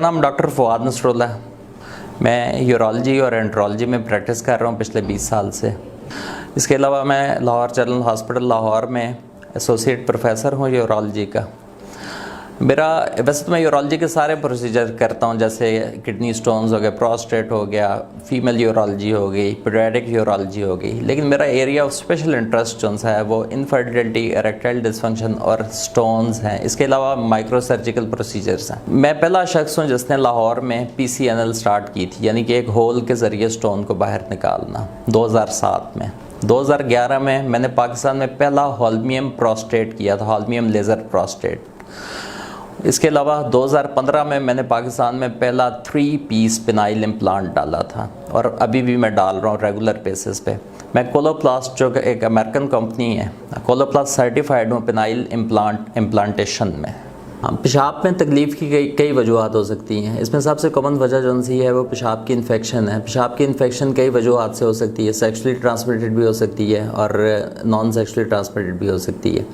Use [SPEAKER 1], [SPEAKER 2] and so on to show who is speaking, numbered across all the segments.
[SPEAKER 1] नाम doctor Fawad Nasrallah है। मैं यूरोलॉजी और एंट्रोलॉजी में प्रैक्टिस कर रहा हूँ पिछले 20 साल से। इसके अलावा मैं लाहौर जनरल हॉस्पिटल लाहौर में एसोसिएट प्रोफेसर हूँ यूरोलॉजी का। वैसे तो मैं यूरोलॉजी के सारे प्रोसीजर करता हूँ, जैसे किडनी स्टोन्स हो गए, प्रोस्टेट हो गया, फीमेल यूरोलॉजी हो गई, पीडियाट्रिक यूरोलॉजी हो गई। लेकिन मेरा एरिया ऑफ स्पेशल इंटरेस्ट जो है वो इनफर्टिलिटी, इरेक्टाइल डिसफंक्शन और स्टोन्स हैं। इसके अलावा माइक्रो सर्जिकल प्रोसीजर्स हैं। मैं पहला शख्स हूँ जिसने लाहौर में PCNL स्टार्ट की थी, यानी कि एक होल के ज़रिए स्टोन को बाहर निकालना, 2007 में। 2011 में मैंने पाकिस्तान में पहला हॉल्मियम प्रोस्टेट किया था, हॉल्मियम लेज़र प्रोस्टेट। इसके अलावा 2015 में मैंने पाकिस्तान में पहला 3 पीस पिनाइल इम्प्लांट डाला था और अभी भी मैं डाल रहा हूँ रेगुलर बेसिस पे। मैं कोलोप्लास्ट जो एक अमेरिकन कंपनी है, कोलोप्लास्ट सर्टिफाइड हूँ पिनाइल इम्प्लांटेशन में। पेशाब में तकलीफ़ की कई वजूहत हो सकती हैं। इसमें सबसे कॉमन वजह जो सी है वो पेशाब की इन्फेक्शन है। पेशाब की इन्फेक्शन कई वजूहत से हो सकती है, सेक्सुअली ट्रांसमिटेड भी हो सकती है और नॉन सेक्सुअली ट्रांसमिटेड भी हो सकती है।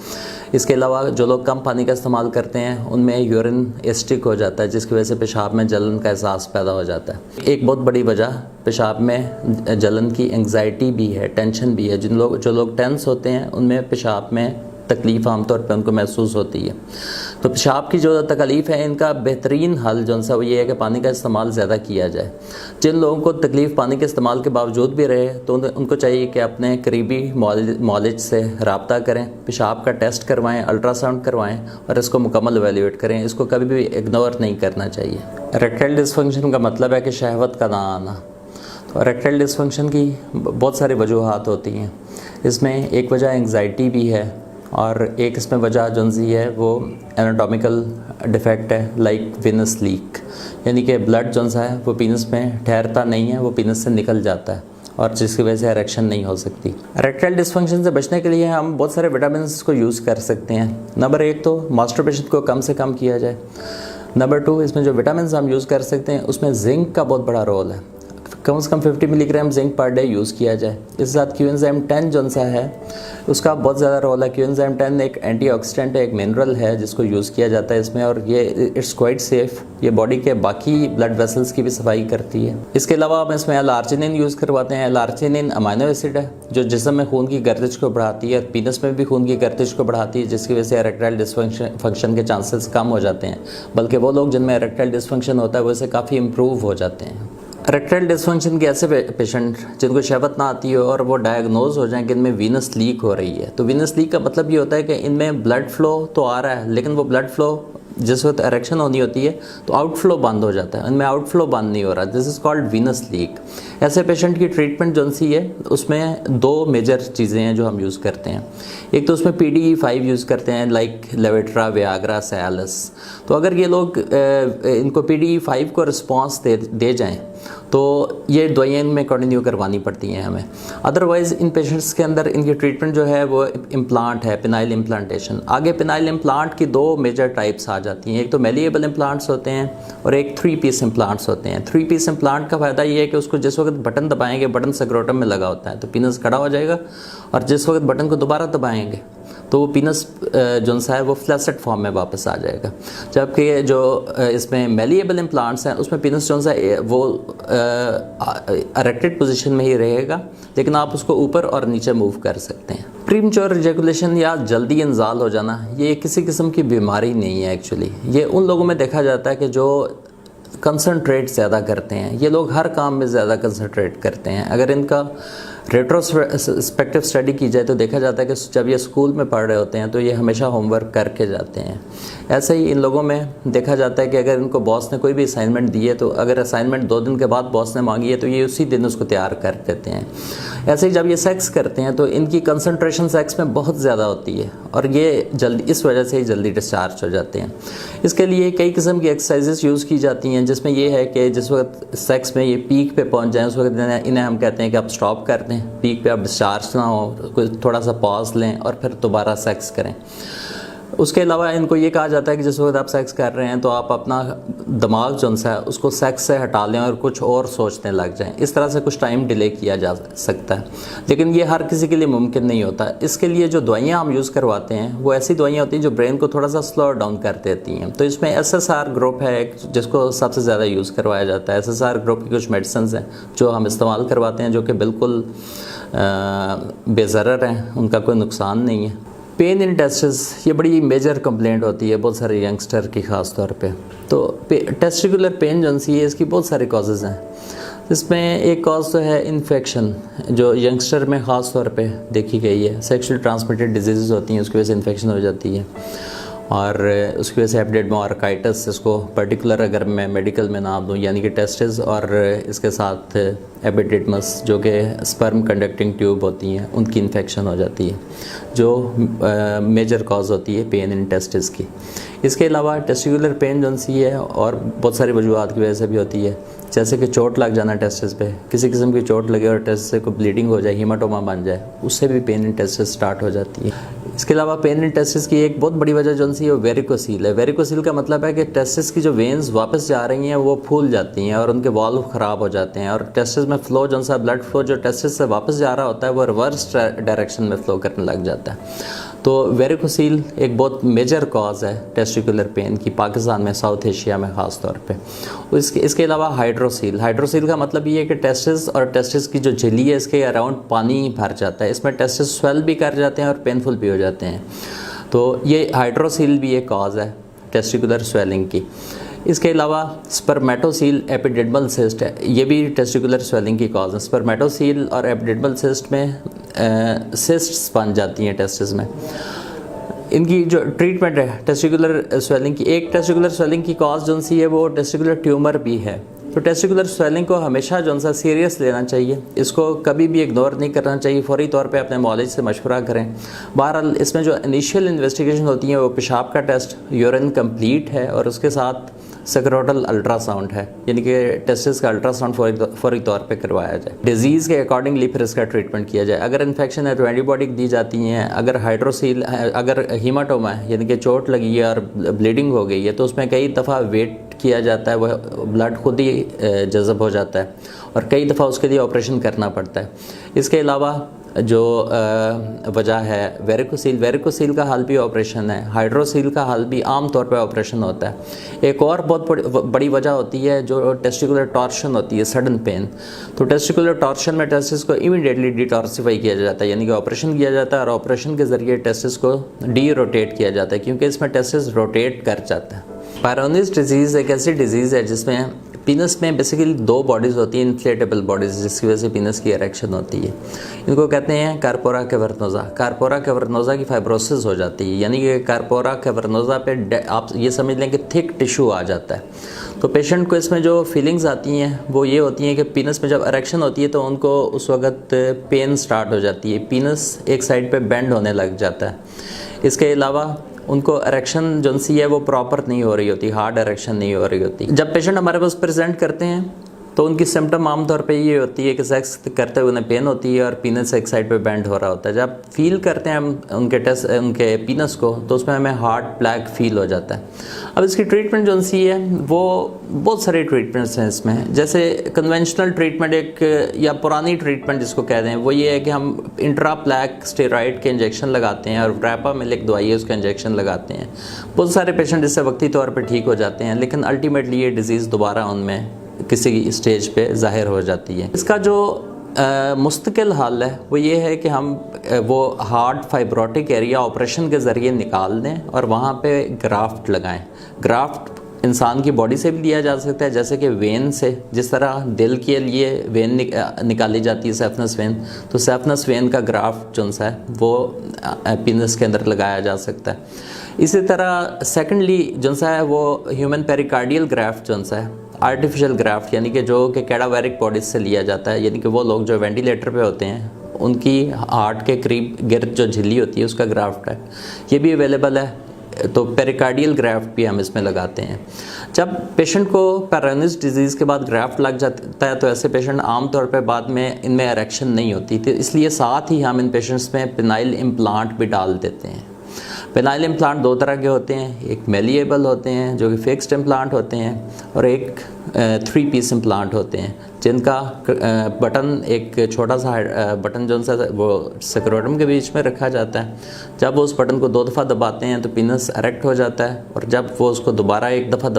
[SPEAKER 1] इसके अलावा जो लोग कम पानी का इस्तेमाल करते हैं उनमें यूरिन एसिडिक हो जाता है, जिसकी वजह से पेशाब में जलन का एहसास पैदा हो जाता है। एक बहुत बड़ी वजह पेशाब में जलन की एंग्जाइटी भी है, टेंशन भी है। जो लोग टेंस होते हैं उनमें पेशाब में तकलीफ़ आमतौर पर उनको महसूस होती है। तो पेशाब की जो तकलीफ़ है, इनका बेहतरीन हल जो सा वो ये है कि पानी का इस्तेमाल ज़्यादा किया जाए। जिन लोगों को तकलीफ़ पानी के इस्तेमाल के बावजूद भी रहे तो उनको चाहिए कि अपने करीबी मॉलिज से रब्ता करें, पेशाब का टेस्ट करवाएं, अल्ट्रासाउंड करवाएं और इसको मुकम्मल एवेल्यूएट करें। इसको कभी भी इग्नोर नहीं करना चाहिए। इरेक्टाइल डिसफंक्शन का मतलब है कि शहवत का ना आना। तो इरेक्टाइल डिसफंक्शन की बहुत सारी वजूहत होती हैं। इसमें एक वजह एंग्जाइटी भी है और एक इसमें वजह जो सी है वो एनाटॉमिकल डिफेक्ट है, लाइक वीनस लीक, यानी कि ब्लड जो सा है वो पीनस में ठहरता नहीं है, वो पीनस से निकल जाता है और जिसकी वजह से इरेक्शन नहीं हो सकती। इरेक्टाइल डिसफंक्शन से बचने के लिए हम बहुत सारे विटामिन को यूज़ कर सकते हैं। नंबर 1 तो मास्टरबेशन को कम से कम किया जाए। नंबर 2, इसमें जो विटामिन हम यूज़ कर सकते हैं उसमें जिंक का बहुत बड़ा रोल है। कम से कम 50 milligram zinc per day use किया जाए। इस साथ क्यूएंजाइम 10 जो सा है उसका बहुत ज़्यादा रोल है। क्यूएंजाइम 10 एक एंटीऑक्सीडेंट है, एक मिनरल है जिसको यूज़ किया जाता है इसमें, और ये इट्स क्वाइट सेफ। ये बॉडी के बाकी ब्लड वेसल्स की भी सफाई करती है। इसके अलावा हम इसमें एल-आर्जिनिन यूज़ करवाते हैं। एल-आर्जिनिन अमाइनो एसिड है जो जिस्म में खून की गर्दिश को बढ़ाती है, पीनस में भी खून की गर्दिश को बढ़ाती है, जिसकी वजह से इरेक्टाइल डिसफंक्शन के चांसेस कम हो जाते हैं। बल्कि वो लोग जिनमें इरेक्टाइल डिसफंक्शन होता है वो इससे काफ़ी इम्प्रूव हो जाते हैं। इरेक्टाइल डिसफंक्शन के ऐसे पेशेंट जिनको शहवत ना आती हो और वो डायग्नोज हो जाएं कि इनमें वीनस लीक हो रही है। तो वीनस लीक का मतलब ये होता है कि इनमें ब्लड फ्लो तो आ रहा है, लेकिन वो ब्लड फ्लो जिस वक्त इरेक्शन होनी होती है तो आउटफ्लो बंद हो जाता है, इनमें आउटफ्लो बंद नहीं हो रहा। This is called Venus leak. ऐसे पेशेंट की ट्रीटमेंट जो सी है उसमें 2 मेजर चीज़ें हैं जो हम यूज़ करते हैं। एक तो उसमें PDE5 यूज़ करते हैं, लाइक लेवेट्रा, वियाग्रा, सैलस। तो अगर ये लोग इनको PDE5 को रिस्पॉन्स दे जाएँ तो ये दवाइयाँ इनमें कंटिन्यू करवानी पड़ती हैं हमें। अदरवाइज़ इन पेशेंट्स के अंदर इनकी ट्रीटमेंट जो है वो इम्प्लांट है, पिनाइल इम्प्लांटेशन। आगे पिनाइल इम्प्लांट की 2 मेजर टाइप्स आ जाती हैं। एक तो मेलिएबल इम्प्लांट्स होते हैं और एक 3 पीस इम्प्लांट्स होते हैं। 3 पीस इम्प्लांट का फ़ायदा ये है कि उसको जिस वक्त बटन दबाएंगे, बटन स्क्रोटम में लगा होता है तो पीनस खड़ा हो जाएगा, और जिस वक्त बटन को दोबारा दबाएंगे तो वो पीनस जो सा है वो फ्लैसेट फॉर्म में वापस आ जाएगा। जबकि जो इसमें मेलिएबल इम्प्लांट्स हैं उसमें पीनस जो सा वो इरेक्टेड पोजीशन में ही रहेगा, लेकिन आप उसको ऊपर और नीचे मूव कर सकते हैं। प्रीमच्योर इजैकुलेशन या जल्दी इंजाल हो जाना ये किसी किस्म की बीमारी नहीं है। एक्चुअली ये उन लोगों में देखा जाता है कि जो कंसंट्रेट ज़्यादा करते हैं। ये लोग हर काम में ज़्यादा कंसंट्रेट करते हैं। अगर इनका रेट्रोस्पेक्टिव स्टडी की जाए तो देखा जाता है कि जब ये स्कूल में पढ़ रहे होते हैं तो ये हमेशा होमवर्क करके जाते हैं। ऐसे ही इन लोगों में देखा जाता है कि अगर इनको बॉस ने कोई भी असाइनमेंट दी है तो अगर असाइनमेंट 2 दिन के बाद बॉस ने मांगी है तो ये उसी दिन उसको तैयार कर देते हैं। ऐसे ही जब ये सेक्स करते हैं तो इनकी कंसंट्रेशन सेक्स में बहुत ज़्यादा होती है और ये जल्दी इस वजह से ही जल्दी डिस्चार्ज हो जाते हैं। इसके लिए कई किस्म की एक्सरसाइजेस यूज़ की जाती हैं, जिसमें ये है कि जिस वक्त सेक्स में ये पीक पे पहुंच जाएं उस वक्त इन्हें हम कहते हैं कि आप स्टॉप कर दें, पीक पे आप डिस्चार्ज ना हो, थोड़ा सा पॉज लें और फिर दोबारा सेक्स करें। उसके अलावा इनको ये कहा जाता है कि जिस वक्त आप सेक्स कर रहे हैं तो आप अपना दिमाग जो है उसको सेक्स से हटा लें और कुछ और सोचने लग जाएं। इस तरह से कुछ टाइम डिले किया जा सकता है, लेकिन ये हर किसी के लिए मुमकिन नहीं होता। इसके लिए जो दवाइयाँ हम यूज़ करवाते हैं वो ऐसी दवाइयाँ होती हैं जो ब्रेन को थोड़ा सा स्लो डाउन कर देती हैं। तो इसमें SSR ग्रुप है एक, जिसको सबसे ज़्यादा यूज़ करवाया जाता है। SSR ग्रुप की कुछ मेडिसिन हैं जो हम इस्तेमाल करवाते हैं, जो कि बिल्कुल बेज़रर हैं, उनका कोई नुकसान नहीं है। पेन इन टेस्टिस ये बड़ी मेजर कंप्लेंट होती है बहुत सारे यंगस्टर की ख़ास तौर पे। तो टेस्टिकुलर पेन जो है इसकी बहुत सारे कॉजेज़ हैं। इसमें एक कॉज तो है इन्फेक्शन, जो यंगस्टर में ख़ास तौर पे देखी गई है। सेक्सुअल ट्रांसमिटेड डिजीज़ होती हैं, उसकी वजह से इन्फेक्शन हो जाती है, और उसकी वजह से एपिडेडमार्काइटिस, इसको पर्टिकुलर अगर मैं मेडिकल में नाम दूँ, यानी कि टेस्टिस और इसके साथ एपिडेडमस जो कि स्पर्म कंडक्टिंग ट्यूब होती हैं, उनकी इन्फेक्शन हो जाती है, जो मेजर कॉज होती है पेन इन टेस्टिस की। इसके अलावा टेस्टिकुलर पेन जो सी है और बहुत सारी वजूहत की वजह से भी होती है, जैसे कि चोट लग जाना टेस्टिस पे, किसी किस्म की चोट लगे और टेस्टिस से कोई ब्लीडिंग हो जाए, हीमाटोमा बन जाए, उससे भी पेन इन टेस्टिस स्टार्ट हो जाती है। इसके अलावा पेन इन टेस्टिस की एक बहुत बड़ी वजह जो सी है वो वेरिकोसील है। वेरिकोसील का मतलब है कि टेस्टिस की जो वेन्स वापस जा रही हैं वो फूल जाती हैं और उनके वॉल्व ख़राब हो जाते हैं, और टेस्टिस में फ़्लो जो सा ब्लड फ्लो जो टेस्टिस से वापस जा रहा होता है वो रिवर्स डायरेक्शन में फ़्लो करने लग जाता है। तो वेरिकोसील एक बहुत मेजर कॉज है टेस्टिकुलर पेन की, पाकिस्तान में, साउथ एशिया में ख़ास तौर पे। इसके अलावा हाइड्रोसील का मतलब ये है कि टेस्टिस और टेस्टिस की जो झिल्ली है इसके अराउंड पानी भर जाता है, इसमें टेस्टिस स्वेल भी कर जाते हैं और पेनफुल भी हो जाते हैं। तो ये हाइड्रोसील भी एक कॉज है टेस्टिकुलर स्वेलिंग की। इसके अलावा स्पर्मेटोसील एपिडेडमल सिस्ट है, ये भी टेस्टिकुलर स्वेलिंग की कॉज है। स्पर्मेटोसील और एपिडेडमल सिस्ट में सिस्ट्स बन जाती हैं टेस्टिस में। इनकी जो ट्रीटमेंट है टेस्टिकुलर स्वेलिंग की, एक टेस्टिकुलर स्वेलिंग की कॉज जो सी है वो टेस्टिकुलर ट्यूमर भी है। तो टेस्टिकुलर स्वेलिंग को हमेशा जो सा सीरियस लेना चाहिए, इसको कभी भी इग्नोर नहीं करना चाहिए, फौरी तौर पे अपने मौलिज से मशवरा करें। बहरहाल इसमें जो इनिशियल इन्वेस्टिगेशन होती है वो पेशाब का टेस्ट, यूरिन कंप्लीट है, और उसके साथ सेक्रोटल अल्ट्रासाउंड है, यानी कि टेस्टिस का अल्ट्रासाउंड फौरी तौर पे करवाया जाए। डिजीज़ के अकॉर्डिंगली फिर इसका ट्रीटमेंट किया जाए। अगर इन्फेक्शन है तो एंटीबायोटिक दी जाती हैं, अगर हाइड्रोसील अगर हीमाटोमा है यानी कि चोट लगी है और ब्लीडिंग हो गई है तो उसमें कई दफ़ा वेट किया जाता है, वह ब्लड खुद ही जज़ब हो जाता है और कई दफ़ा उसके लिए ऑपरेशन करना पड़ता है। इसके अलावा जो वजह है वेरिकोसील का हल भी ऑपरेशन है, हाइड्रोसील का हल भी आम तौर पे ऑपरेशन होता है। एक और बहुत बड़ी वजह होती है जो टेस्टिकुलर टॉर्शन होती है, सडन पेन। तो टेस्टिकुलर टॉर्शन में टेस्टिस को इमीडिएटली डिटॉर्सिफाई किया जाता है, यानी कि ऑपरेशन किया जाता है और ऑपरेशन के ज़रिए टेस्टिस को डी रोटेट किया जाता है, क्योंकि इसमें टेस्टिस रोटेट कर जाता है। पायरोनिस डिजीज़ एक ऐसी डिजीज़ है जिसमें पीनस में बेसिकली दो बॉडीज़ होती हैं, इन्फ्लेटेबल बॉडीज़, जिसकी वजह से पीनस की इरेक्शन होती है। इनको कहते हैं कार्पोरा कैवर्नोजा। कार्पोरा कैवर्नोजा की फाइब्रोसिस हो जाती है, यानी कि कार्पोरा कैवर्नोजा पे आप ये समझ लें कि थिक टिश्यू आ जाता है। तो पेशेंट को इसमें जो फीलिंग्स आती हैं वो ये होती हैं कि पीनस में जब इरेक्शन होती है तो उनको उस वक्त पेन स्टार्ट हो जाती है, पीनस एक साइड पर बेंड होने लग जाता है। इसके अलावा उनको इरेक्शन जो सी है वो प्रॉपर नहीं हो रही होती, हार्ड इरेक्शन नहीं हो रही होती। जब पेशेंट हमारे पास प्रेजेंट करते हैं तो उनकी सिम्टम आमतौर पे ये होती है कि सेक्स करते हुए उन्हें पेन होती है और पीनस एक साइड पे बेंड हो रहा होता है। जब फील करते हैं हम उनके पीनस को तो उसमें हमें हार्ड ब्लैक फील हो जाता है। अब इसकी ट्रीटमेंट जो सी है वो बहुत सारे ट्रीटमेंट्स हैं इसमें। जैसे कन्वेंशनल ट्रीटमेंट एक या पुरानी ट्रीटमेंट जिसको कह दें वो ये है कि हम इंट्राप्लैक स्टेरॉइड के इंजेक्शन लगाते हैं और व्रैपामिलिक दवाई है उसका इंजेक्शन लगाते हैं। बहुत सारे पेशेंट इससे वक्ती तौर पर ठीक हो जाते हैं, लेकिन अल्टीमेटली ये डिज़ीज़ दोबारा उनमें किसी स्टेज पे ज़ाहिर हो जाती है। इसका जो मुस्तकिल हल है वो ये है कि हम वो हार्ड फाइब्रोटिक एरिया ऑपरेशन के ज़रिए निकाल दें और वहाँ पे ग्राफ्ट लगाएं। ग्राफ्ट इंसान की बॉडी से भी लिया जा सकता है, जैसे कि वेन से, जिस तरह दिल के लिए वेन निकाली जाती है सेफनस वेन, तो सेफनस वेन का ग्राफ्ट जो सा है वो पीनस के अंदर लगाया जा सकता है। इसी तरह सेकेंडली जो सा है वो ह्यूमन पेरिकार्डियल ग्राफ्ट जो सा है, आर्टिफिशियल ग्राफ्ट, यानी कि जो कि कैडावेरिक बॉडीज से लिया जाता है, यानी कि वो लोग जो वेंटिलेटर पे होते हैं उनकी हार्ट के करीब गिर्द जो झिल्ली होती है उसका ग्राफ्ट है, ये भी अवेलेबल है। तो पेरिकार्डियल ग्राफ्ट भी हम इसमें लगाते हैं। जब पेशेंट को पैरानिस डिजीज़ के बाद ग्राफ्ट लग जाता है तो ऐसे पेशेंट आमतौर पर बाद में इनमें इरेक्शन नहीं होती थी, इसलिए साथ ही हम इन पेशेंट्स में पेनाइल इम्प्लांट भी डाल देते हैं। पेनाइल इम्प्लांट दो तरह के होते हैं, एक मेलिएबल होते हैं जो कि फिक्स्ड इम्प्लांट होते हैं, और एक 3 पीस इम्प्लांट होते हैं जिनका बटन एक छोटा सा बटन जो सा वो स्क्रोटम के बीच में रखा जाता है। जब वो उस बटन को 2 दफ़ा दबाते हैं तो पीनस एरेक्ट हो जाता है, और जब वो उसको दोबारा एक दफ़ा